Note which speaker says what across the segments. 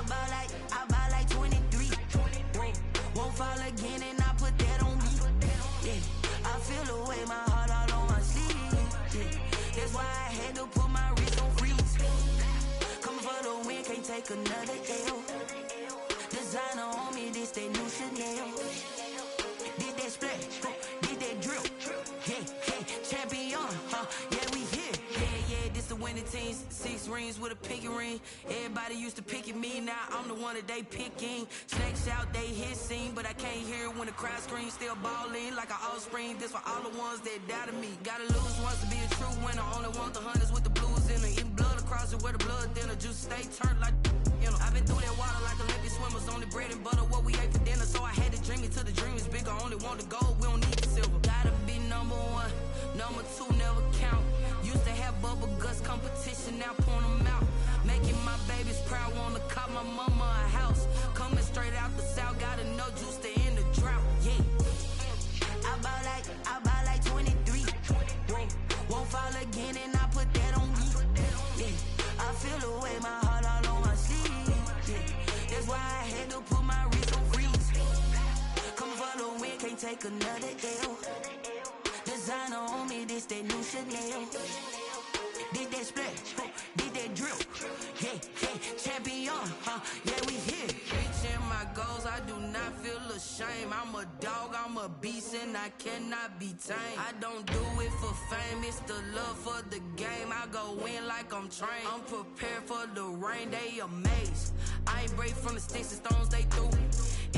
Speaker 1: I bought like 23. Won't fall again and I put that on me. Yeah, I feel the way, my heart all on my sleeve. Yeah, that's why I had to put my wrist on freeze. Coming for the win, can't take another L. Designer on me, this that new Chanel. Did that splash, did that drill. Yeah, champion, yeah, we here. Yeah, this the winning team. 6 rings with a pinky ring. Everybody used to pick at me, now I'm the one that they picking. Snakes out, they hit scene, but I can't hear it when the crowd screams. Still balling like an offspring. This for all the ones that doubted me. Gotta lose once to be a true winner. Only want the hunters with the blues in it. Eating blood across it where the blood dinner. Juice stay turned like, you know. I've been through that water like Olympic swimmers. Only bread and butter, what we ate for dinner. So I had to dream it till the dream is bigger. Only want the gold, we don't need the silver. Gotta be number 1, number 2 never count. Used to have bubble guts competition, now point them out. Making my babies proud, wanna cop my mama a house. Coming straight out the south, gotta know juice to end the drought. Yeah, I bought like 23. Won't fall again and I put that on me. Yeah, I feel the way, my heart all on my sleeve. Yeah, that's why I had to put my wrist on freeze. Coming for the win, can't take another L. Designer on me, this that new Chanel. Did that splash, did that drill. Yeah, champion, yeah, we here. Reaching my goals, I do not feel ashamed. I'm a dog, I'm a beast, and I cannot be tamed. I don't do it for fame, it's the love for the game. I go in like I'm trained. I'm prepared for the rain, they amazed. I ain't break from the sticks and stones they threw.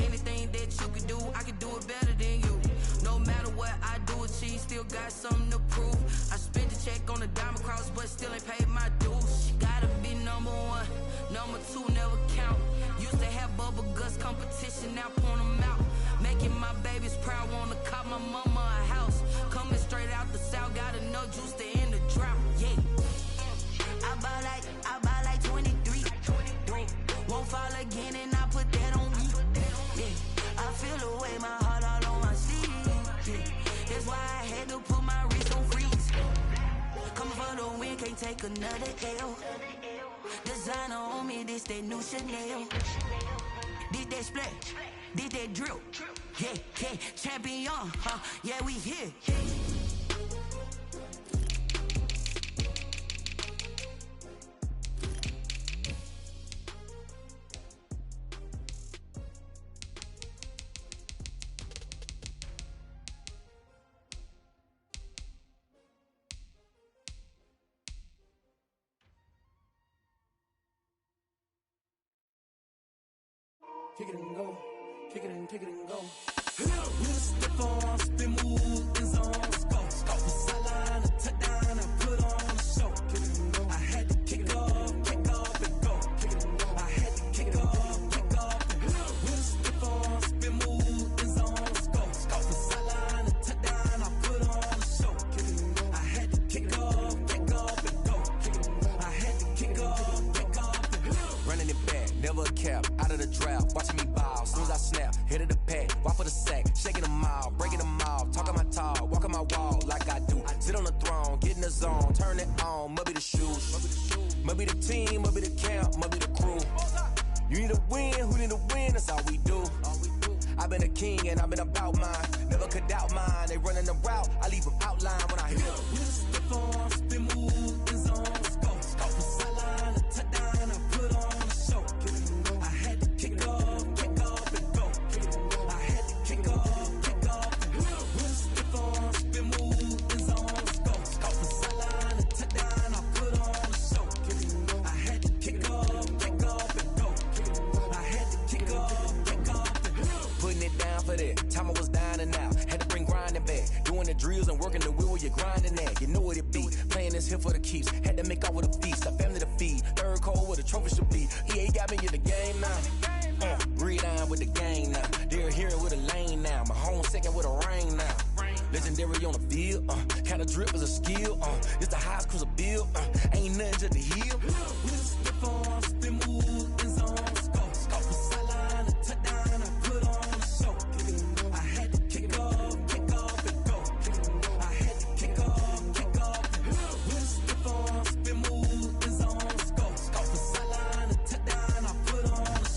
Speaker 1: Anything that you can do, I can do it better than you. No matter what I do, achieve, still got something to prove. I spent the check on the diamond cross, but still ain't paid my dues. Gotta be number 1, number 2 never count. Used to have bubble guts competition, now point them out. Making my babies proud, wanna cop my mama a house. Coming straight out the south, gotta know juice to end the drought. Yeah, I bought like 23. Won't fall again and I put that on me. Yeah, I feel the way, my heart all on my sleeve. Yeah, that's why I had to put my wrist on freeze. Coming for the win, can't take another L. Designer on me, this that new Chanel. Did that splash, did that drill. Yeah, champion, yeah, we here.
Speaker 2: Kick it and go, kick it and go. With a step on, spin move, in zone, go. From sideline to touchdown, I put on a show. Kick it and go. I had to kick off and go. Kick it and go. I had to kick off and go. With a step on, spin move, in zone, go. From sideline to touchdown, I put on a show. Kick it and go. I had to kick off and go. Kick it and go. I had to kick off and go.
Speaker 3: Running it back, never a cap, out of the drought. Watching me ball, soon as I snap, hit of the pack, walk for the sack, shaking them all, breaking them off, talking my talk, walking my wall like I do. Sit on the throne, get in the zone, turn it on, must be the shoes, must be the team, must be the camp, must be the crew. You need a win, who need a win, that's all we do. I've been a king and I've been about mine, never could doubt mine. They running the route, I leave them outline when I hit them.
Speaker 2: With a step on, spin move, in zone, go. From sideline to touchdown, I put on a show. I had to kick off and go. I had to kick off and go. With a step on, spin move, in zone, go. From sideline to touchdown, I put on a show. I had to kick off and go. I had to kick off and go.
Speaker 3: Putting it down for that, time I was down and out, had to bring grinding back, doing the drills and working the wheel where you're grinding at, you know what it be, playing this here for the keeps, had to make out with a feast, a family to feed, third cold where the trophy should be, EA got me in the game now, read on with the game now, they're hearing with a lane now, my home second with a rain now, legendary on the field, kind of drip is a skill, it's the highest cruiser bill, ain't nothing to the hill.
Speaker 2: With a step on, spin move, in zone, go. From sideline to touchdown, I put on a show. I had to kick off and go. I had to kick off and go. With a step on, spin move, in zone, go. From sideline to touchdown, I put on a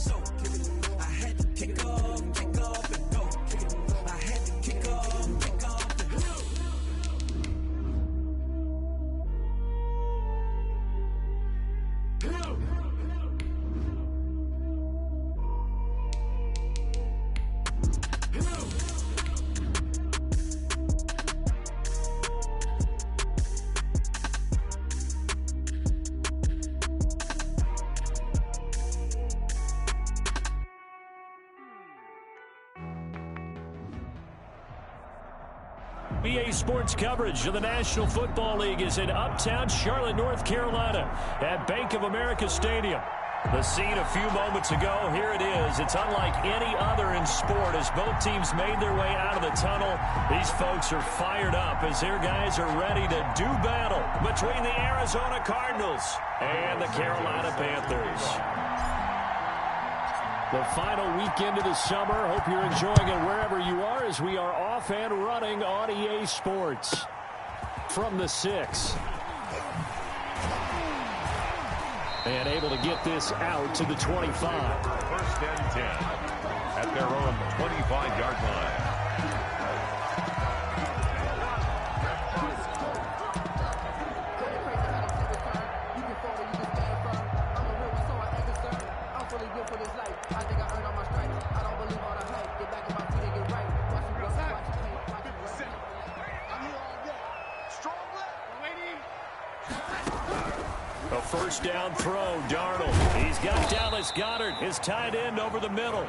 Speaker 4: EA Sports coverage of the National Football League is in uptown Charlotte, North Carolina at Bank of America Stadium. The scene a few moments ago, here it is. It's unlike any other in sport as both teams made their way out of the tunnel. These folks are fired up as their guys are ready to do battle between the Arizona Cardinals and the Carolina Panthers. The final weekend of the summer. Hope you're enjoying it wherever you are as we are off and running on EA Sports. From the 6. And able to get this out to the 25.
Speaker 5: First and 10 at their own 25-yard line.
Speaker 4: A first down throw, Darnold. He's got Dallas Goedert, his tight end, over the middle.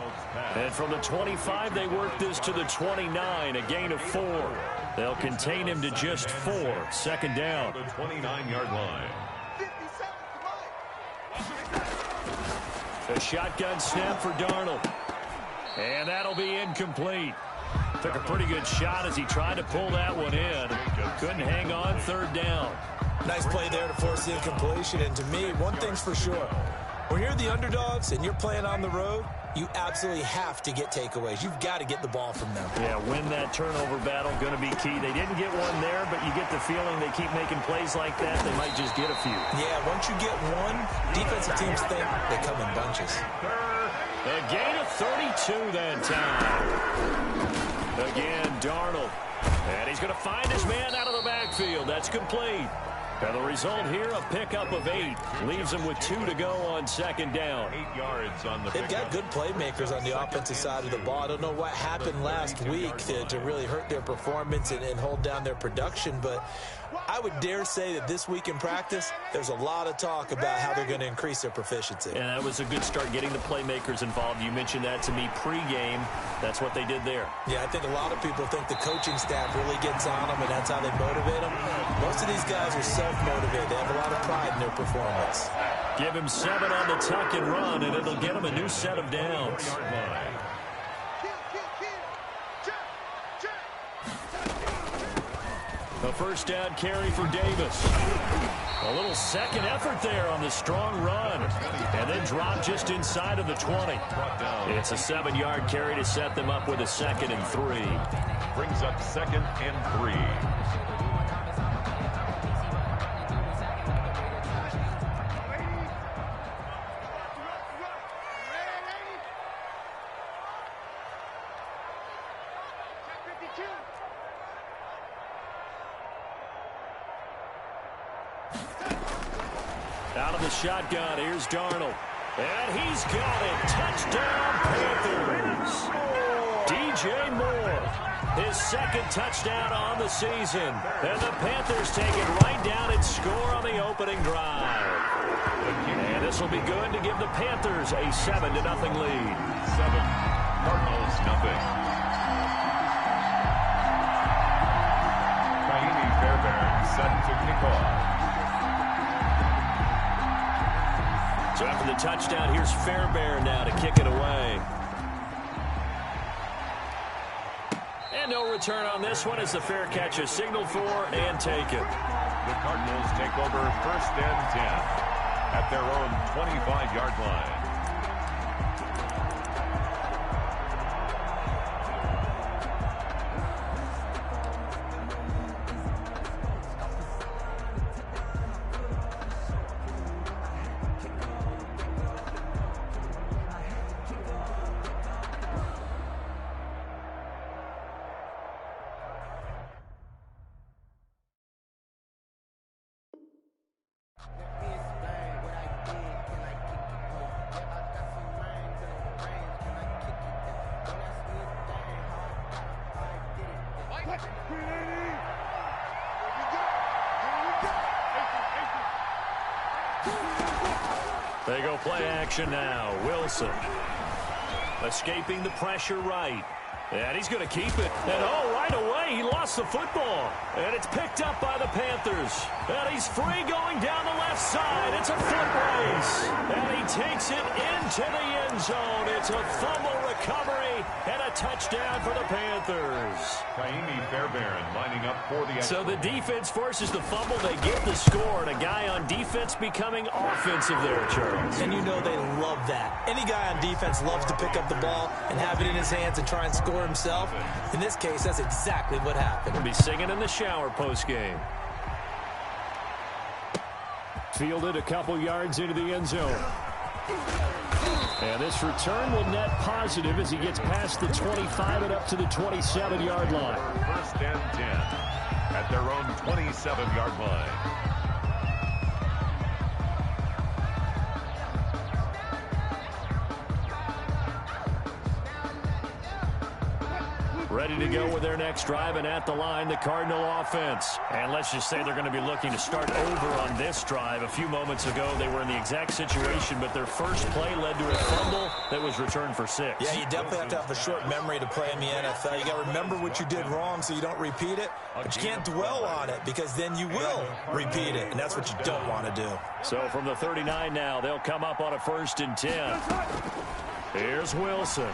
Speaker 4: And from the 25, they work this to the 29, a gain of 4. They'll contain him to just 4. Second down.
Speaker 5: The 29-yard line.
Speaker 4: A shotgun snap for Darnold. And that'll be incomplete. Took a pretty good shot as he tried to pull that one in. Couldn't hang on. Third down.
Speaker 6: Nice play there to force the incompletion. And to me, one thing's for sure. When you're the underdogs and you're playing on the road, you absolutely have to get takeaways. You've got to get the ball from them.
Speaker 4: Yeah, win that turnover battle, going to be key. They didn't get one there, but you get the feeling they keep making plays like that, they might just get a few.
Speaker 6: Yeah, once you get one, defensive teams think they come in bunches.
Speaker 4: A gain of 32 that time. Again, Darnold. And he's going to find his man out of the backfield. That's complete. And the result here, a pickup of 8. Leaves him with 2 to go on second down.
Speaker 5: 8 yards on the
Speaker 6: They've got good playmakers on the offensive side of the ball. I don't know what happened last week to really hurt their performance and hold down their production, but I would dare say that this week in practice, there's a lot of talk about how they're going to increase their proficiency.
Speaker 4: And that was a good start, getting the playmakers involved. You mentioned that to me pregame. That's what they did there.
Speaker 6: Yeah, I think a lot of people think the coaching staff really gets on them, and that's how they motivate them. Most of these guys are self-motivated. They have a lot of pride in their performance.
Speaker 4: Give him 7 on the tuck and run, and it'll get him a new set of downs. A first down carry for Davis. A little second effort there on the strong run. And then drop just inside of the 20. It's a 7-yard carry to set them up with a 2nd and 3.
Speaker 5: Brings up 2nd and 3.
Speaker 4: Out of the shotgun, here's Darnold. And he's got it. Touchdown, Panthers. DJ Moore, his 2nd touchdown on the season. And the Panthers take it right down and score on the opening drive. And this will be good to give the Panthers a 7-0 lead.
Speaker 5: 7, Cardinals nothing. Fairbairn set to kick off.
Speaker 4: So after the touchdown, here's Fairbairn now to kick it away. And no return on this one as the fair catch is signaled for and taken.
Speaker 5: The Cardinals take over 1st and 10 at their own 25-yard line.
Speaker 4: They go play action now. Wilson escaping the pressure right. And he's going to keep it. And right away, he lost the football. And it's picked up by the Panthers. And he's free going down the left side. It's a foot race. And he takes it into the end zone. It's a fumble recovery and a touchdown for the Panthers.
Speaker 5: Kaimi Fairbairn lining up for the...
Speaker 4: So the defense forces the fumble. They get the score. And a guy on defense becoming offensive there, Charles.
Speaker 6: And you know they love that. Any guy on defense loves to pick up the ball and have it in his hands and try and score himself. In this case, that's exactly what happened.
Speaker 4: He'll be singing in the shower post-game. Fielded a couple yards into the end zone. And this return will net positive as he gets past the 25 and up to the 27-yard line.
Speaker 5: First and 10 at their own 27-yard line.
Speaker 4: Ready to go with their next drive, and at the line, the Cardinal offense. And let's just say they're going to be looking to start over on this drive. A few moments ago, they were in the exact situation, but their first play led to a fumble that was returned for 6.
Speaker 6: Yeah, you definitely have to have a short memory to play in the NFL. You got to remember what you did wrong so you don't repeat it, but you can't dwell on it because then you will repeat it, and that's what you don't want to do.
Speaker 4: So from the 39 now, they'll come up on a 1st and 10. Here's Wilson.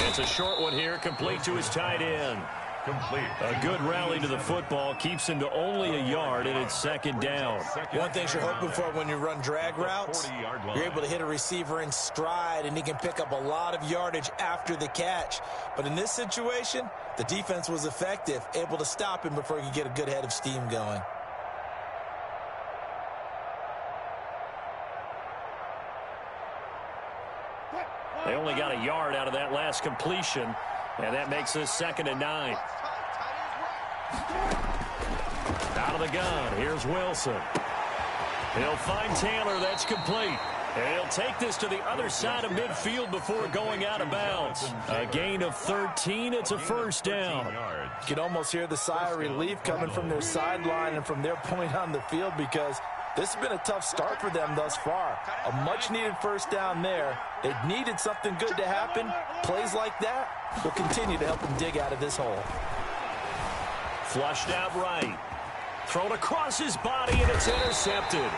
Speaker 4: It's a short one here, complete to his tight end.
Speaker 5: Complete.
Speaker 4: A good rally to the football keeps him to only a yard, and it's 2nd down.
Speaker 6: One thing you're hoping for when you run drag routes, you're able to hit a receiver in stride, and he can pick up a lot of yardage after the catch. But in this situation, the defense was effective, able to stop him before he could get a good head of steam going.
Speaker 4: They only got a yard out of that last completion, and that makes this 2nd and 9. Out of the gun, here's Wilson. He'll find Taylor, that's complete. And he'll take this to the other side of midfield before going out of bounds. A gain of 13, it's a 1st down.
Speaker 6: You can almost hear the sigh of relief coming from their sideline and from their point on the field because this has been a tough start for them thus far. A much-needed 1st down there. They needed something good to happen. Plays like that will continue to help them dig out of this hole.
Speaker 4: Flushed out right. Thrown across his body, and it's intercepted.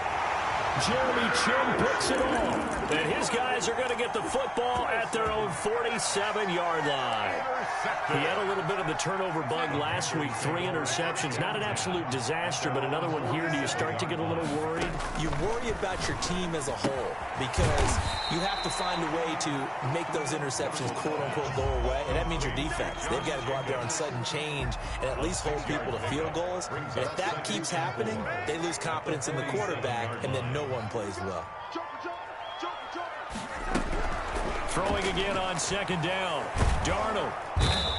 Speaker 4: Jeremy Chin picks it off. And his guys are going to get the football at their own 47-yard line. He had a little bit of the turnover bug last week. 3 interceptions. Not an absolute disaster, but another one here. Do you start to get a little worried?
Speaker 6: You worry about your team as a whole because you have to find a way to make those interceptions quote-unquote go away, and that means your defense. They've got to go out there on sudden change and at least hold people to field goals. And if that keeps happening, they lose confidence in the quarterback, and then no one plays well.
Speaker 4: Throwing again on 2nd down. Darnold.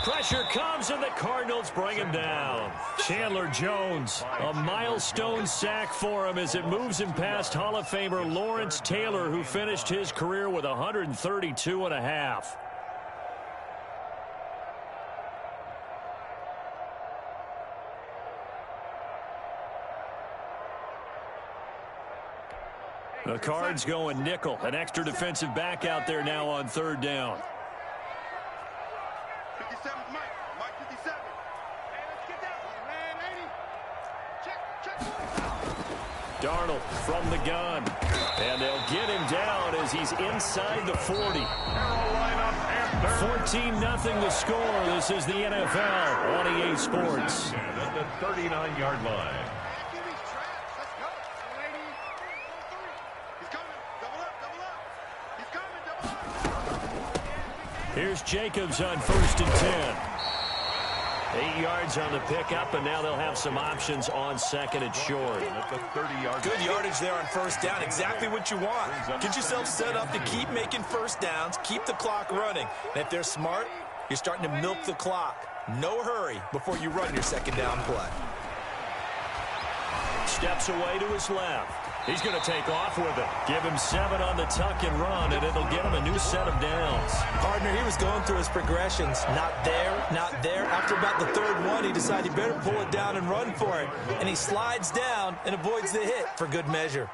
Speaker 4: Pressure comes, and the Cardinals bring him down. Chandler Jones, a milestone sack for him as it moves him past Hall of Famer Lawrence Taylor, who finished his career with 132.5. The Cards going nickel. An extra defensive back out there now on 3rd down.
Speaker 7: 57, Mike 57. Hey, let's get that one, man. 80. Check.
Speaker 4: Darnold from the gun. And they'll get him down as he's inside the 40. 14-0 the score. This is the NFL on EA Sports.
Speaker 5: At the 39-yard line.
Speaker 4: Here's Jacobs on 1st and 10. 8 yards on the pickup, and now they'll have some options on 2nd and short.
Speaker 5: At the 30-yard
Speaker 6: Good yardage there on 1st down. Exactly what you want. Get yourself set up to keep making 1st downs, keep the clock running. And if they're smart, you're starting to milk the clock. No hurry before you run your 2nd down play.
Speaker 4: Steps away to his left. He's going to take off with it. Give him 7 on the tuck and run, and it'll get him a new set of downs.
Speaker 6: Partner, he was going through his progressions. Not there, not there. After about the 3rd one, he decided he better pull it down and run for it. And he slides down and avoids the hit for good measure.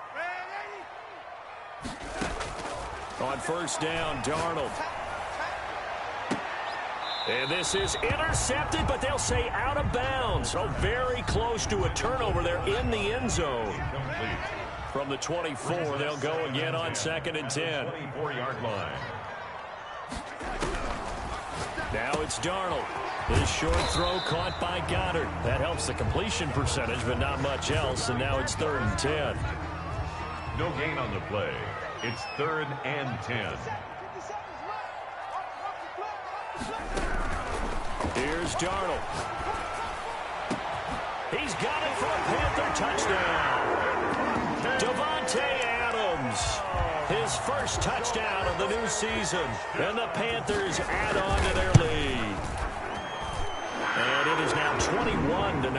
Speaker 4: On 1st down, Darnold. And this is intercepted, but they'll say out of bounds. So very close to a turnover there in the end zone. From the 24, they'll go again on 2nd and 10.
Speaker 5: 24-yard line.
Speaker 4: Now it's Darnold. His short throw caught by Goddard. That helps the completion percentage, but not much else. And now it's 3rd and 10.
Speaker 5: No gain on the play. It's 3rd and 10.
Speaker 4: Here's Darnold. He's got it for a Panther touchdown. Davante Adams, his first touchdown of the new season. And the Panthers add on to their lead. And it is now 21-0.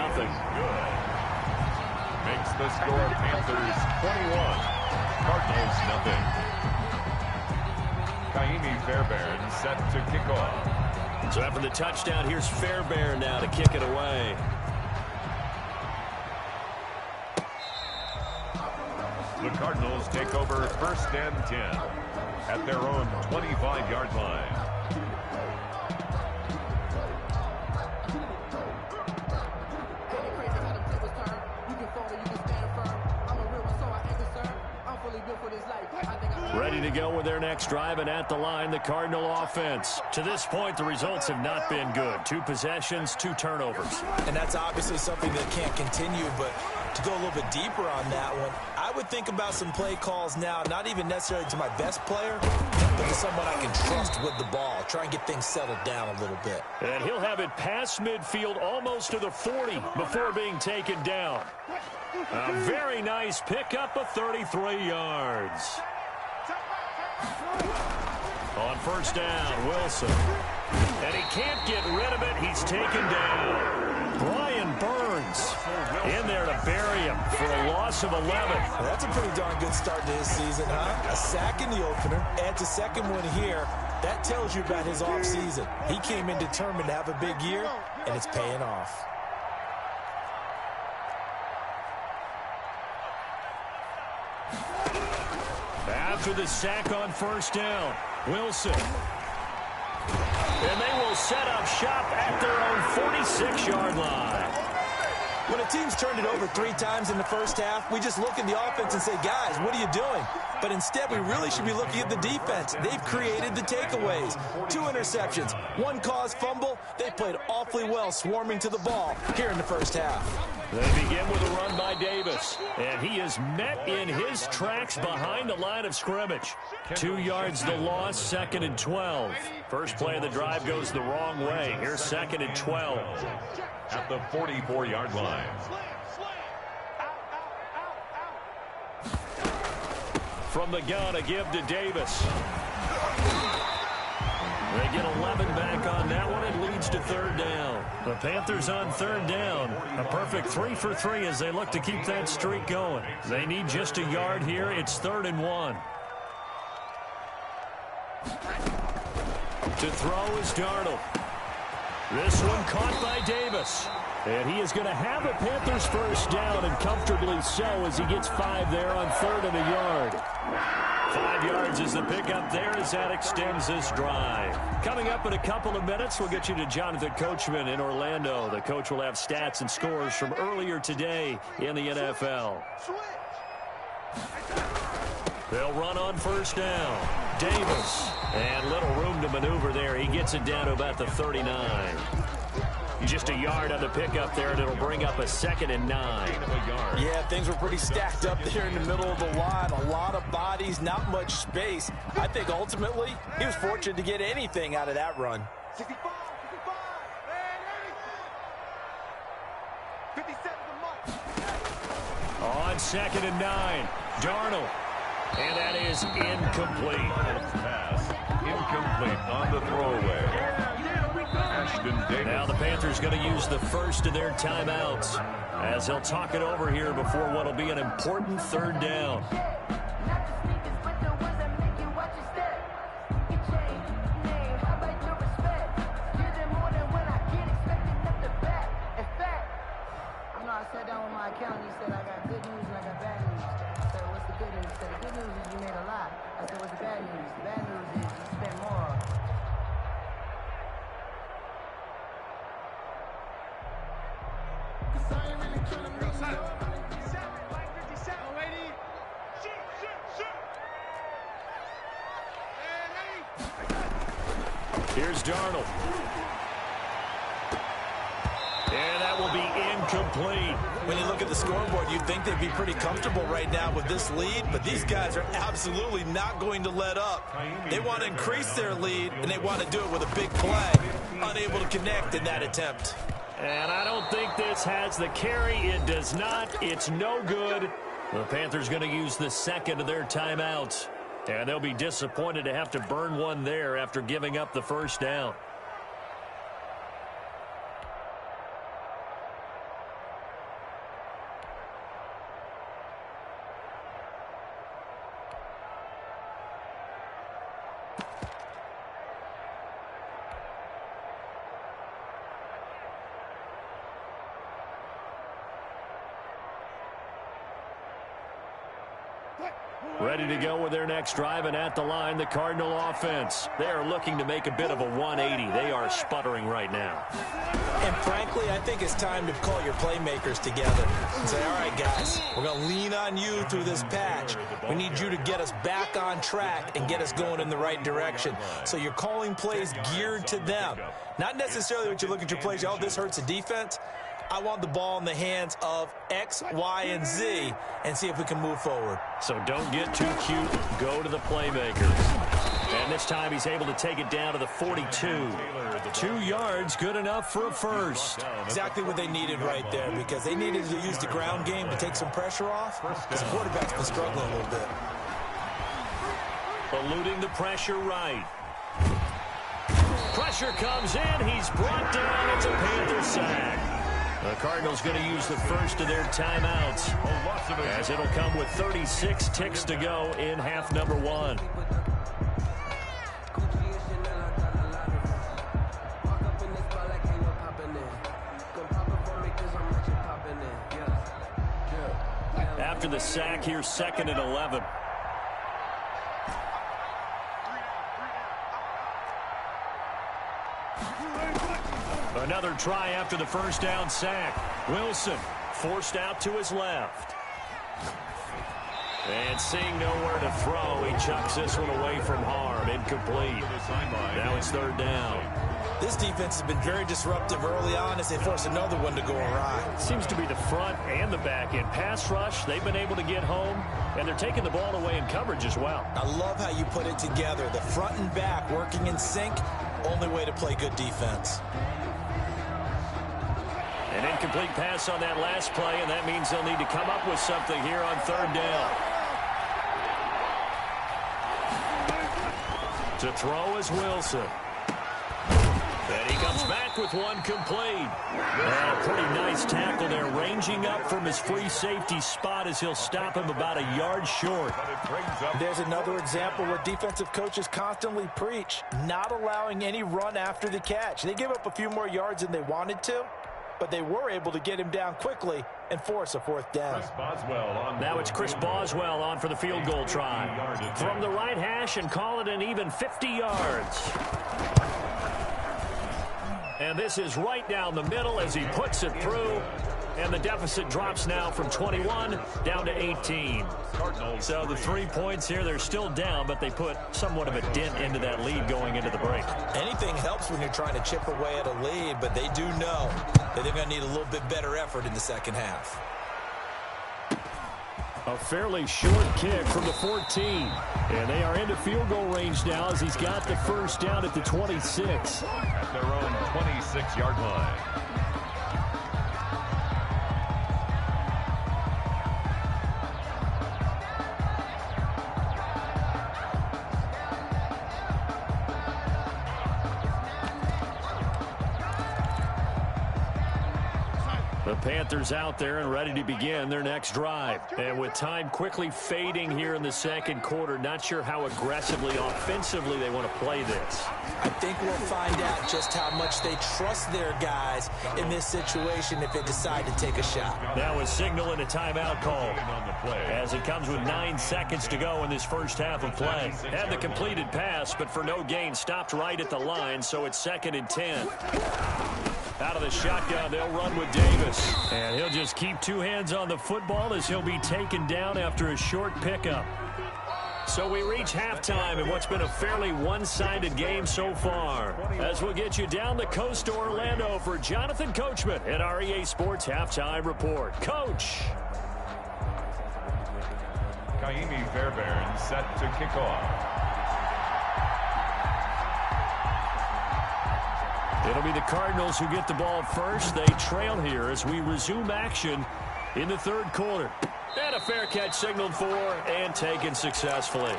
Speaker 5: Makes the score Panthers 21, Cardinals nothing. Kaimi Fairbairn set to kick off.
Speaker 4: So after the touchdown, here's Fairbairn now to kick it away.
Speaker 5: The Cardinals take over 1st and 10 at their own 25-yard line.
Speaker 4: Ready to go with their next drive, and at the line, the Cardinal offense. To this point, the results have not been good. 2 possessions, 2 turnovers.
Speaker 6: And that's obviously something that can't continue, but to go a little bit deeper on that one, I would think about some play calls now, not even necessarily to my best player, but to someone I can trust with the ball. Try and get things settled down a little bit.
Speaker 4: And he'll have it past midfield almost to the 40 before being taken down. A very nice pickup of 33 yards. On 1st down, Wilson. And he can't get rid of it. He's taken down. Brian Burns in there to bury him for a loss of 11.
Speaker 6: Well, that's a pretty darn good start to his season, huh? A sack in the opener, adds a second one here. That tells you about his offseason. He came in determined to have a big year, and it's paying off.
Speaker 4: After the sack on 1st down, Wilson. And they will set up shop at their own 46-yard line.
Speaker 6: When a team's turned it over 3 times in the first half, we just look at the offense and say, guys, what are you doing? But instead, we really should be looking at the defense. They've created the takeaways. 2 interceptions, 1 caused fumble. They played awfully well swarming to the ball here in the first half.
Speaker 4: They begin with a run by Davis, and he is met in his tracks behind the line of scrimmage. 2 yards the loss, 2nd and 12. First play of the drive goes the wrong way. Here's 2nd and 12.
Speaker 5: At the 44-yard line.
Speaker 4: From the gun, a give to Davis. They get 11 back on that one. It leads to 3rd down. The Panthers on 3rd down. A perfect 3 for 3 as they look to keep that streak going. They need just a yard here. It's 3rd and 1. To throw is Darnold. This one caught by Davis. And he is going to have a Panthers first down, and comfortably so, as he gets 5 there on 3rd and a yard. 5 yards is the pickup there as that extends this drive. Coming up in a couple of minutes, we'll get you to Jonathan Coachman in Orlando. The coach will have stats and scores from earlier today in the NFL. They'll run on 1st down. Davis. And little room to maneuver there. He gets it down to about the 39. Just a yard on the pickup there, and it'll bring up a 2nd and 9.
Speaker 6: Yeah, things were pretty stacked up there in the middle of the line. A lot of bodies, not much space. I think ultimately he was fortunate to get anything out of that run.
Speaker 7: 65, 57
Speaker 4: On 2nd and 9, Darnold. And that is incomplete.
Speaker 5: Pass incomplete on the throwaway.
Speaker 4: Now the Panthers going to use the first of their timeouts as they'll talk it over here before what will be an important 3rd down.
Speaker 8: I sat down with my accountant. He said, I got good news and I got bad news. I said, what's the good news? He said, the good news is you made a lot. I said, what's the bad news? The bad news is you spent more.
Speaker 4: Here's Darnold. And that will be incomplete.
Speaker 6: When you look at the scoreboard, you'd think they'd be pretty comfortable right now with this lead, but these guys are absolutely not going to let up. They want to increase their lead, and they want to do it with a big play. Unable to connect in that attempt.
Speaker 4: And I don't think this has the carry. It does not. It's no good. The Panthers going to use the second of their timeouts. And they'll be disappointed to have to burn one there after giving up the first down. Ready to go with their next drive, and at the line, the Cardinal offense. They are looking to make a bit of a 180. They are sputtering right now.
Speaker 6: And frankly, I think it's time to call your playmakers together and say, all right, guys, we're going to lean on you through this patch. We need you to get us back on track and get us going in the right direction. So you're calling plays geared to them. Not necessarily what you look at your plays, oh, this hurts the defense. I want the ball in the hands of X, Y, and Z and see if we can move forward.
Speaker 4: So don't get too cute. Go to the playmakers. And this time he's able to take it down to the 42. 2 yards, good enough for a first.
Speaker 6: Exactly what they needed right there, because they needed to use the ground game to take some pressure off, because the quarterback's been struggling a little bit.
Speaker 4: Eluding the pressure right. Pressure comes in. He's brought down. It's a Panther sack. The Cardinals going to use the first of their timeouts, as it'll come with 36 ticks to go in half number 1. After the sack, here's 2nd and 11. Another try after the first down sack. Wilson forced out to his left. And seeing nowhere to throw, he chucks this one away from harm. Incomplete. Now it's 3rd down.
Speaker 6: This defense has been very disruptive early on as they force another one to go awry.
Speaker 4: Seems to be the front and the back end. Pass rush, they've been able to get home, and they're taking the ball away in coverage as well.
Speaker 6: I love how you put it together. The front and back working in sync, only way to play good defense.
Speaker 4: An incomplete pass on that last play, and that means they'll need to come up with something here on 3rd down. To throw is Wilson. And he comes back with one complete. Pretty nice tackle there, ranging up from his free safety spot as he'll stop him about a yard short.
Speaker 6: There's another example where defensive coaches constantly preach, not allowing any run after the catch. They give up a few more yards than they wanted to, but they were able to get him down quickly and force a 4th down.
Speaker 4: Now it's Chris Boswell on for the field goal try. From the right hash, and call it an even 50 yards. And this is right down the middle as he puts it through. And the deficit drops now from 21 down to 18. So the 3 points here, they're still down, but they put somewhat of a dent into that lead going into the break.
Speaker 6: Anything helps when you're trying to chip away at a lead, but they do know that they're going to need a little bit better effort in the second half.
Speaker 4: A fairly short kick from the 14. And they are into field goal range now as he's got the first down at the 26.
Speaker 5: At their own 26-yard line.
Speaker 4: The Panthers out there and ready to begin their next drive. And with time quickly fading here in the second quarter, not sure how aggressively, offensively they want to play this.
Speaker 6: I think we'll find out just how much they trust their guys in this situation if they decide to take a shot.
Speaker 4: Now a signal and a timeout call as it comes with 9 seconds to go in this first half of play. Had the completed pass, but for no gain, stopped right at the line, so it's 2nd and 10. Out of the shotgun, they'll run with Davis. And he'll just keep two hands on the football as he'll be taken down after a short pickup. So we reach halftime in what's been a fairly one-sided game so far. As we'll get you down the coast to Orlando for Jonathan Coachman at our EA Sports Halftime Report. Coach.
Speaker 5: Kaimi Fairbairn set to kick off.
Speaker 4: It'll be the Cardinals who get the ball first. They trail here as we resume action in the third quarter. And a fair catch signaled for and taken successfully.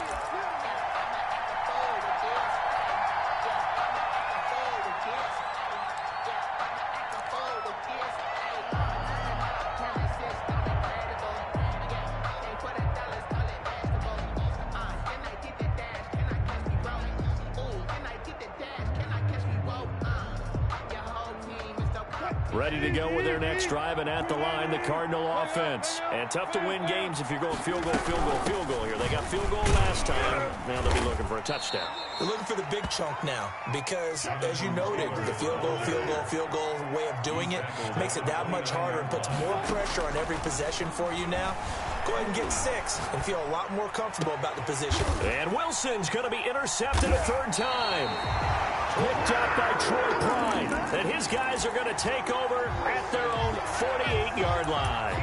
Speaker 4: Ready to go with their next drive, and at the line, the Cardinal offense. And tough to win games if you're going field goal, field goal, field goal here. They got field goal last time. Now they'll be looking for a touchdown.
Speaker 6: They're looking for the big chunk now because, as you noted, the field goal way of doing it makes it that much harder and puts more pressure on every possession for you now. Go ahead and get 6 and feel a lot more comfortable about the position.
Speaker 4: And Wilson's going to be intercepted a third time. Picked up by Troy Pride. And his guys are going to take over at their own 48-yard line.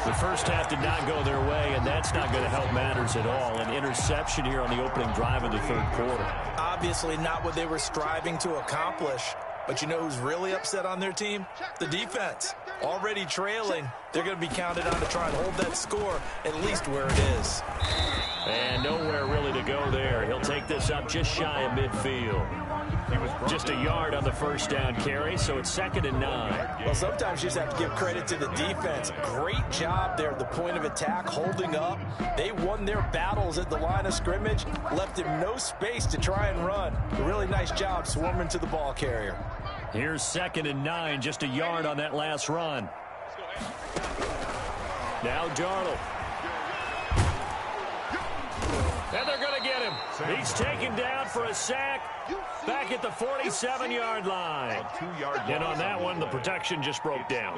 Speaker 4: The first half did not go their way, and that's not going to help matters at all. An interception here on the opening drive of the third quarter.
Speaker 6: Obviously not what they were striving to accomplish. But you know who's really upset on their team? The defense. Already trailing. They're going to be counted on to try and hold that score at least where it is.
Speaker 4: And nowhere really to go there. He'll take this up just shy of midfield. Just a yard on the first down carry, so it's 2nd and 9.
Speaker 6: Well, sometimes you just have to give credit to the defense. Great job there at the point of attack, holding up. They won their battles at the line of scrimmage, left him no space to try and run. A really nice job swarming to the ball carrier.
Speaker 4: Here's 2nd and 9, just a yard on that last run. Now Darnold. And they're going to get him. He's taken down for a sack back at the 47-yard line. And on that one, the protection just broke down.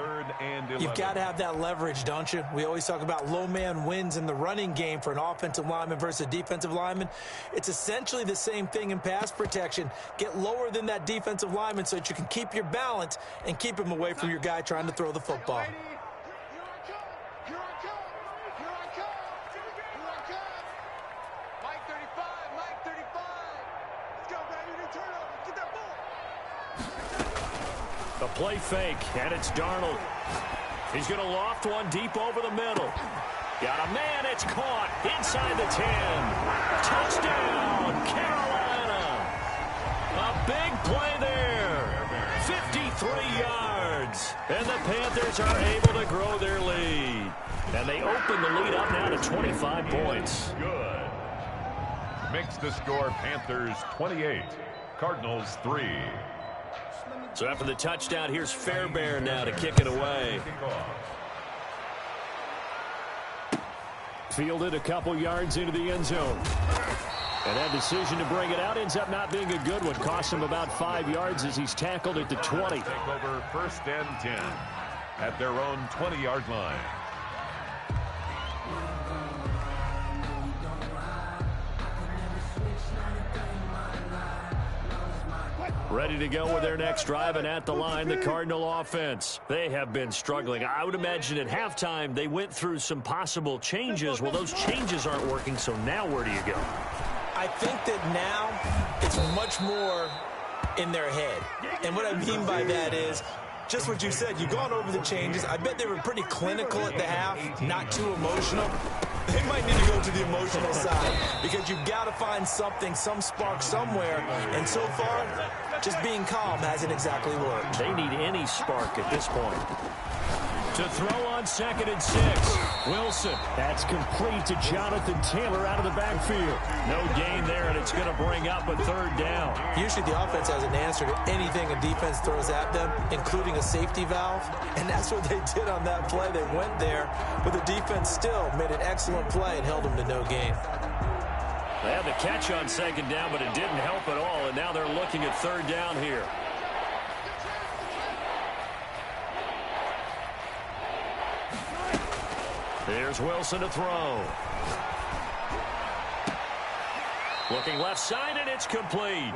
Speaker 6: You've got to have that leverage, don't you? We always talk about low man wins in the running game for an offensive lineman versus a defensive lineman. It's essentially the same thing in pass protection. Get lower than that defensive lineman so that you can keep your balance and keep him away from your guy trying to throw the football.
Speaker 4: The play fake, and it's Darnold. He's going to loft one deep over the middle. Got a man, it's caught inside the 10. Touchdown, Carolina. A big play there. 53 yards. And the Panthers are able to grow their lead. And they open the lead up now to 25 points.
Speaker 5: Good. Makes the score Panthers 28, Cardinals 3.
Speaker 4: So after the touchdown, here's Fairbairn now to kick it away. Fielded a couple yards into the end zone. And that decision to bring it out ends up not being a good one. Cost him about 5 yards as he's tackled at the 20.
Speaker 5: Take over 1st and 10 at their own 20-yard line.
Speaker 4: Ready to go with their next drive, and at the line, the Cardinal offense. They have been struggling. I would imagine at halftime they went through some possible changes. Well, those changes aren't working, so now where do you go?
Speaker 6: I think that now it's much more in their head. And what I mean by that is just what you said. You've gone over the changes. I bet they were pretty clinical at the half, not too emotional. They might need to go to the emotional side because you've got to find something, some spark somewhere. And so far, just being calm hasn't exactly worked.
Speaker 4: They need any spark at this point. To throw on 2nd and 6. Wilson. That's complete to Jonathan Taylor out of the backfield. No gain there, and it's going to bring up a 3rd down.
Speaker 6: Usually the offense has an answer to anything a defense throws at them, including a safety valve. And that's what they did on that play. They went there, but the defense still made an excellent play and held them to no gain.
Speaker 4: They had the catch on 2nd down, but it didn't help at all, and now they're looking at 3rd down here. Here's Wilson to throw. Looking left side, and it's complete.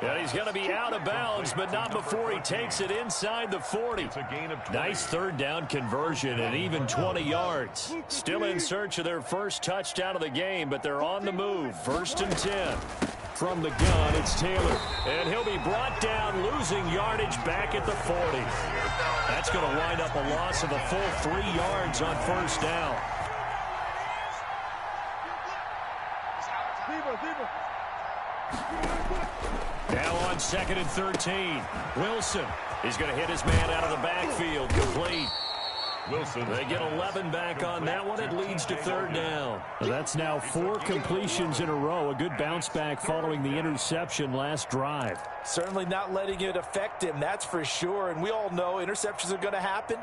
Speaker 4: And he's going to be out of bounds, but not before he takes it inside the 40.
Speaker 5: It's a gain of 20.
Speaker 4: Nice third down conversion and even 20 yards. Still in search of their first touchdown of the game, but they're on the move. 1st and 10. From the gun, it's Taylor. And he'll be brought down, losing yardage back at the 40. That's going to wind up a loss of a full 3 yards on 1st down. Now on 2nd and 13. Wilson. He's going to hit his man out of the backfield. Complete.
Speaker 5: Wilson.
Speaker 4: They get 11 back on that one. It leads to 3rd down. That's now 4 completions in a row. A good bounce back following the interception last drive.
Speaker 6: Certainly not letting it affect him, that's for sure. And we all know interceptions are going to happen.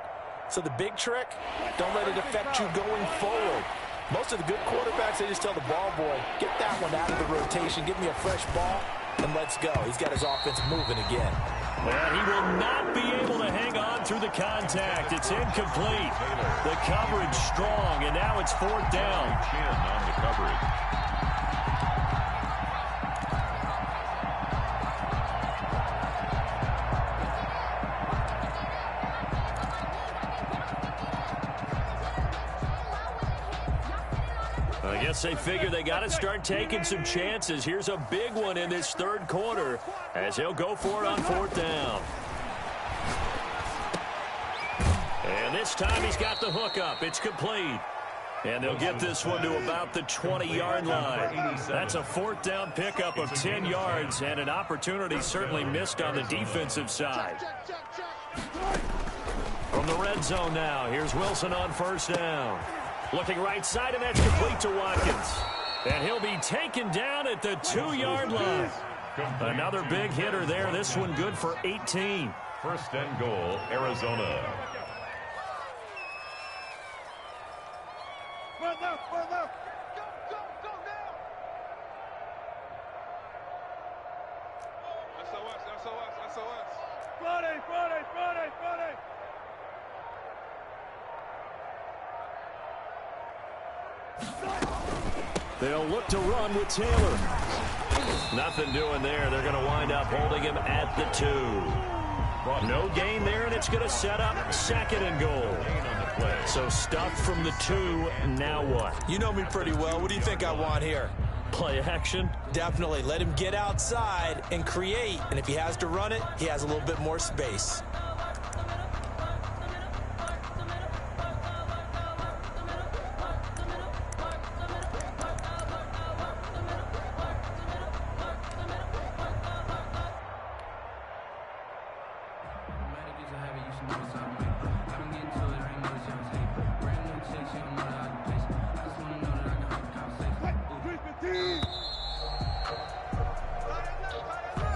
Speaker 6: So the big trick, don't let it affect you going forward. Most of the good quarterbacks, they just tell the ball boy, get that one out of the rotation, give me a fresh ball, and let's go. He's got his offense moving again.
Speaker 4: And he will not be able to hang on through the contact. It's incomplete. The coverage strong, and now it's 4th down.
Speaker 5: Chin on the coverage.
Speaker 4: I guess they figure they got to start taking some chances. Here's a big one in this 3rd quarter as he'll go for it on 4th down. And this time he's got the hook up. It's complete. And they'll get this one to about the 20-yard line. That's a 4th down pickup of 10 yards and an opportunity certainly missed on the defensive side. From the red zone now, here's Wilson on 1st down. Looking right side, and that's complete to Watkins. And he'll be taken down at the 2-yard line. Another big hitter there. This one good for 18.
Speaker 5: 1st and goal, Arizona.
Speaker 7: Left, left. Go now. SOS. Friday.
Speaker 4: They'll look to run with Taylor. Nothing doing there. They're going to wind up holding him at the 2. No gain there, and it's going to set up 2nd and goal. So stuff from the 2. Now what?
Speaker 6: You know me pretty well. What do you think I want here?
Speaker 4: Play action?
Speaker 6: Definitely. Let him get outside and create. And if he has to run it, he has a little bit more space.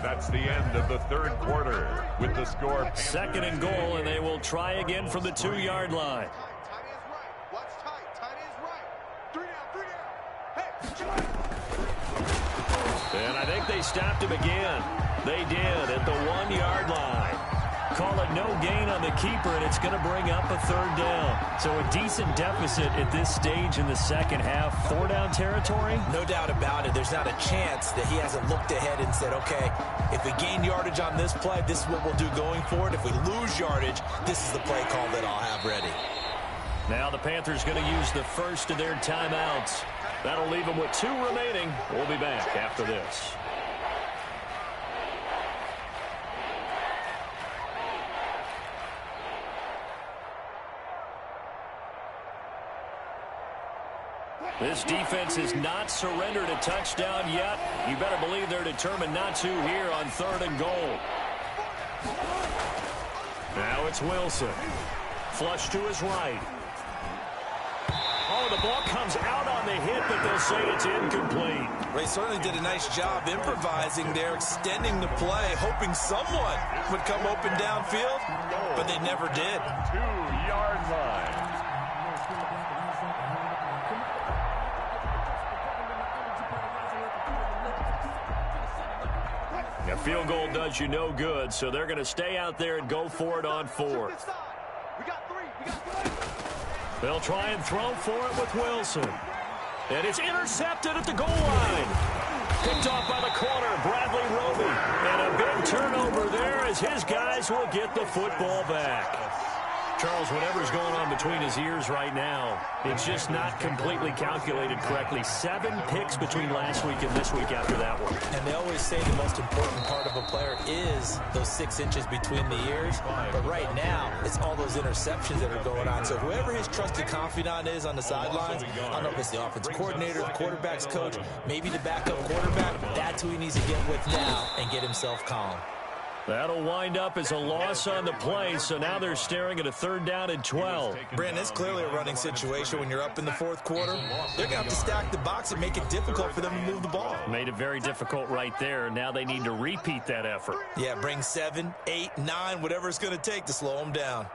Speaker 5: That's the end of the 3rd quarter with the score.
Speaker 4: 2nd and goal, and they will try again from the 2-yard line.
Speaker 7: Timing is right. Watch tight. Timing is right. 3 down. Hey,
Speaker 4: And I think they stopped him again. They did at the 1-yard line. Call it no gain on the keeper, and it's going to bring up a 3rd down. So a decent deficit at this stage in the 2nd half. 4-down territory?
Speaker 6: No doubt about it. There's not a chance that he hasn't looked ahead and said, okay, if we gain yardage on this play, this is what we'll do going forward. If we lose yardage, this is the play call that I'll have ready.
Speaker 4: Now the Panthers going to use the first of their timeouts. That'll leave them with 2 remaining. We'll be back after this. This defense has not surrendered a touchdown yet. You better believe they're determined not to here on 3rd and goal. Now it's Wilson. Flush to his right. Oh, the ball comes out on the hit, but they'll say it's incomplete.
Speaker 6: They certainly did a nice job improvising there, extending the play, hoping someone would come open downfield, but they never did.
Speaker 5: 2-yard line.
Speaker 4: A field goal does you no good, so they're going to stay out there and go for it on 4th. They'll try and throw for it with Wilson. And it's intercepted at the goal line. Picked off by the corner, Bradley Roby. And a big turnover there as his guys will get the football back. Charles, whatever's going on between his ears right now, it's just not completely calculated correctly. 7 picks between last week and this week after that one.
Speaker 6: And they always say the most important part of a player is those 6 inches between the ears. But right now, it's all those interceptions that are going on. So whoever his trusted confidant is on the sidelines, I don't know if it's the offensive coordinator, the quarterback's coach, maybe the backup quarterback, that's who he needs to get with now and get himself calm.
Speaker 4: That'll wind up as a loss on the play, so now they're staring at a 3rd down and 12.
Speaker 6: Brandon, it's clearly a running situation when you're up in the 4th quarter. They're going to have to stack the box and make it difficult for them to move the ball.
Speaker 4: Made it very difficult right there. Now they need to repeat that effort.
Speaker 6: Yeah, bring 7, 8, 9, whatever it's going to take to slow them down.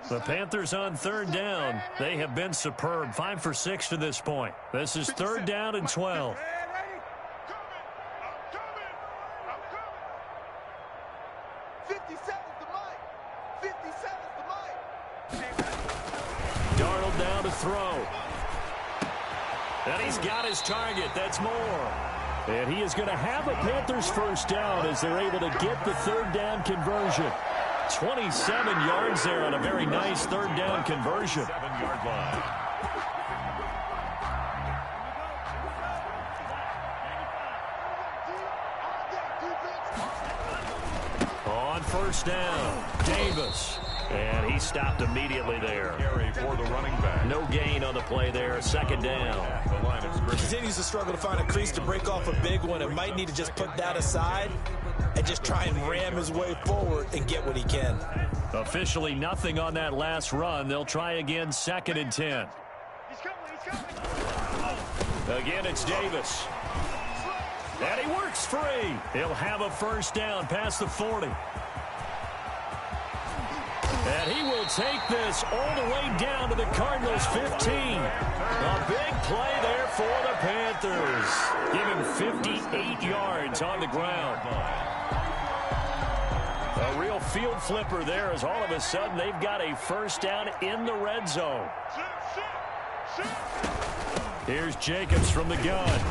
Speaker 4: The Panthers on 3rd down. They have been superb. 5 for 6 to this point. This is 3rd down and 12.
Speaker 7: 57's the mic. 57's the mic.
Speaker 4: Darnold down to throw. And he's got his target. That's Moore. And he is going to have a Panthers 1st down as they're able to get the 3rd down conversion. 27 yards there on a very nice 3rd down conversion.
Speaker 5: 7-yard line.
Speaker 4: On 1st down, Davis. And he stopped immediately there.
Speaker 5: Carry for the running back.
Speaker 4: No gain on the play there. 2nd down.
Speaker 5: The line of scrimmage.
Speaker 6: Continues to struggle to find a crease to break off a big one and might need to just put that aside and just try and ram his way forward and get what he can.
Speaker 4: Officially nothing on that last run. They'll try again, 2nd and 10.
Speaker 7: He's coming.
Speaker 4: Again, it's Davis. And he works free. He'll have a 1st down past the 40. And he will take this all the way down to the Cardinals' 15. A big play there for the Panthers. Give him 58 yards on the ground. A real field flipper there as all of a sudden they've got a 1st down in the red zone. Here's Jacobs from the gun.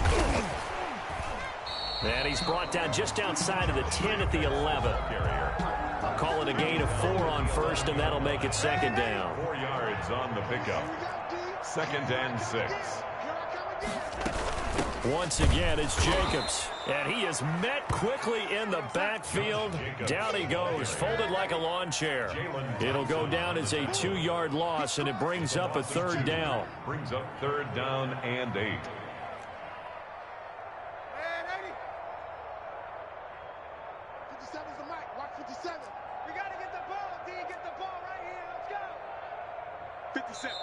Speaker 4: And he's brought down just outside of the 10 at the 11. Call it a gain of 4 on 1st, and that'll make it 2nd down.
Speaker 5: 4 yards on the pickup. 2nd and 6.
Speaker 4: Once again, it's Jacobs. And he is met quickly in the backfield. Down he goes, folded like a lawn chair. It'll go down as a 2-yard loss, and it brings up a 3rd down.
Speaker 5: Brings up 3rd down and 8.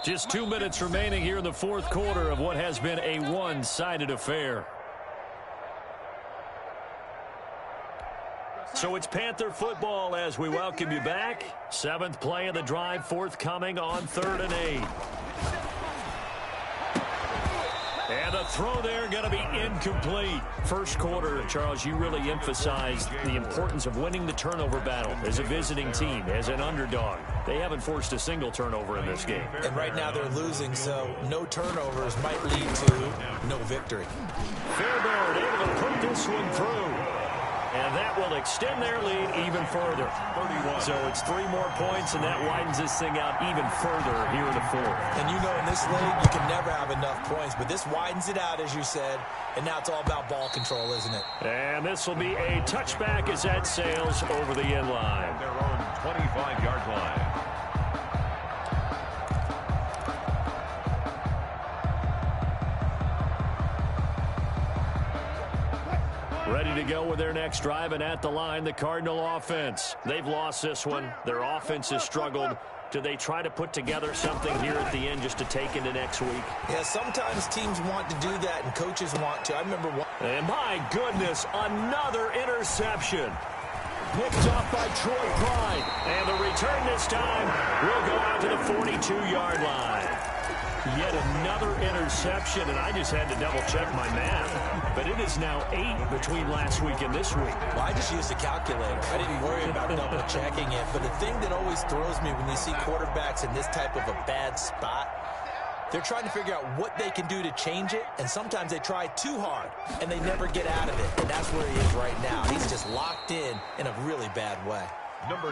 Speaker 4: Just 2 minutes remaining here in the 4th quarter of what has been a one-sided affair. So it's Panther football as we welcome you back. 7th play of the drive forthcoming on 3rd and 8. And the throw there going to be incomplete. 1st quarter, Charles, you really emphasized the importance of winning the turnover battle as a visiting team, as an underdog. They haven't forced a single turnover in this game.
Speaker 6: And right now they're losing, so no turnovers might lead to no victory.
Speaker 4: Fairbairn able to put this one through. And that will extend their lead even further. 31. So it's 3 more points, and that widens this thing out even further here in the 4th.
Speaker 6: And you know in this league, you can never have enough points, but this widens it out, as you said, and now it's all about ball control, isn't it?
Speaker 4: And this will be a touchback as that sails over the end line.
Speaker 5: Their own 25-yard line.
Speaker 4: Ready to go with their next drive, and at the line, the Cardinal offense. They've lost this one. Their offense has struggled. Do they try to put together something here at the end just to take into next week?
Speaker 6: Yeah, sometimes teams want to do that, and coaches want to. I remember one.
Speaker 4: And my goodness, another interception. Picked off by Troy Pride. And the return this time will go out to the 42-yard line. Yet another interception, and I just had to double-check my math. But it is now 8 between last week and this week.
Speaker 6: Well, I just used a calculator. I didn't worry about double-checking it. But the thing that always throws me when you see quarterbacks in this type of a bad spot, they're trying to figure out what they can do to change it, and sometimes they try too hard, and they never get out of it. And that's where he is right now. He's just locked in a really bad way.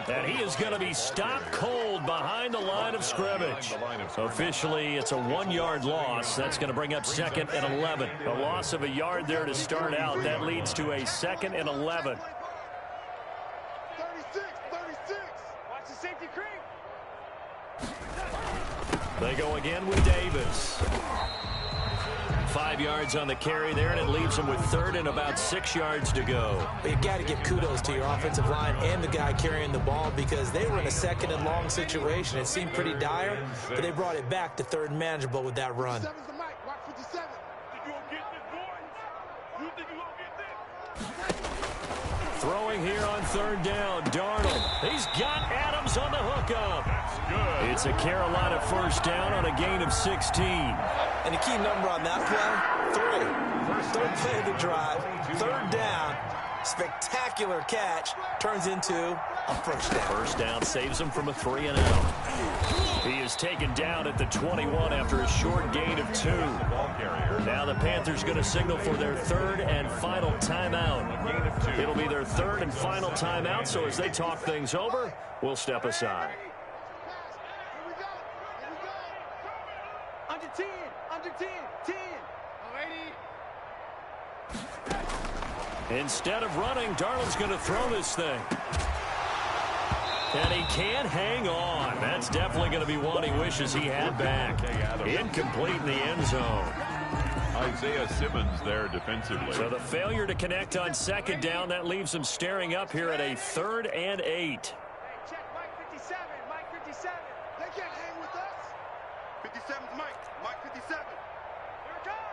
Speaker 4: And he is going to be stopped cold behind the line of scrimmage. Officially, it's a 1-yard loss. That's going to bring up 2nd and 11. A loss of a yard there to start out. That leads to a 2nd and 11.
Speaker 7: 36. Watch the safety creep.
Speaker 4: They go again with Davis. 5 yards on the carry there, and it leaves them with 3rd and about 6 yards to go.
Speaker 6: You got to give kudos to your offensive line and the guy carrying the ball because they were in a 2nd and long situation. It seemed pretty dire, but they brought it back to 3rd and manageable with that run.
Speaker 7: 57's the mic. Watch 57. You gonna get this, boys? You think you gonna get this?
Speaker 4: Throwing here on 3rd down, Darnold. He's got Adams on the hookup.
Speaker 5: That's good.
Speaker 4: It's a Carolina 1st down on a gain of 16.
Speaker 6: And the key number on that play, 3. Third play of the drive, 3rd down, spectacular catch, turns into a 1st down.
Speaker 4: 1st down saves him from a 3-and-out. He is taken down at the 21 after a short gain of 2. Now the Panthers going to signal for their 3rd and final timeout. It'll be their 3rd and final timeout, so as they talk things over, we'll step aside.
Speaker 7: Under 10. 10.
Speaker 4: Instead of running, Darnold's going to throw this thing. And he can't hang on. That's definitely going to be one he wishes he had back. Incomplete in the end zone.
Speaker 5: Isaiah Simmons there defensively.
Speaker 4: So the failure to connect on 2nd down, that leaves him staring up here at a 3rd and 8.
Speaker 7: Hey, check Mike 57. Mike 57. They can't hang with us. 57's Mike. Mike 57. Here it comes.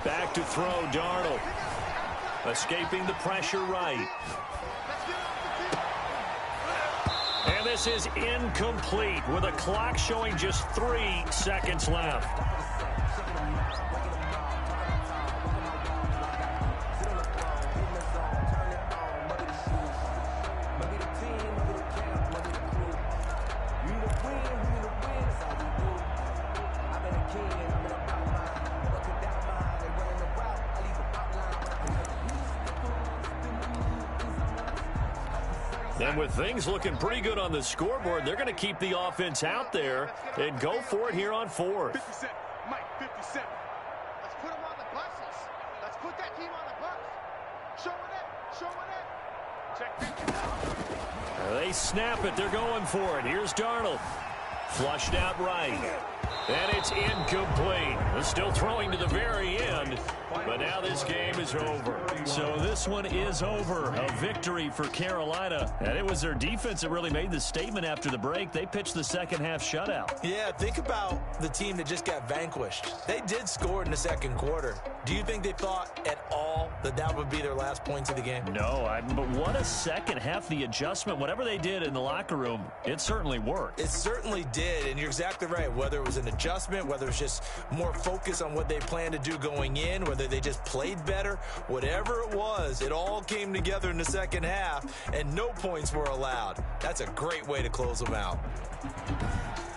Speaker 4: Back to throw, Darnold. Escaping the pressure right. And this is incomplete with a clock showing just 3 seconds left. And with things looking pretty good on the scoreboard, they're going to keep the offense out there and go for it here on 4th.
Speaker 7: 57. Mike 57. Let's put them on the buses. Let's put that team on the bus. Show it. Check 59.
Speaker 4: They snap it. They're going for it. Here's Darnold. Flushed out right. And it's incomplete. They're still throwing to the very end. But now this game is over. So this one is over. A victory for Carolina. And it was their defense that really made the statement after the break. They pitched the 2nd half shutout.
Speaker 6: Yeah, think about the team that just got vanquished. They did score in the 2nd quarter. Do you think they thought at all that that would be their last points of the game?
Speaker 4: No, but what a 2nd half. The adjustment, whatever they did in the locker room, it certainly worked.
Speaker 6: It certainly did, and you're exactly right. Whether it was an adjustment, whether it's just more focus on what they planned to do going in, whether they just played better, whatever it was, it all came together in the 2nd half, and no points were allowed. That's a great way to close them out.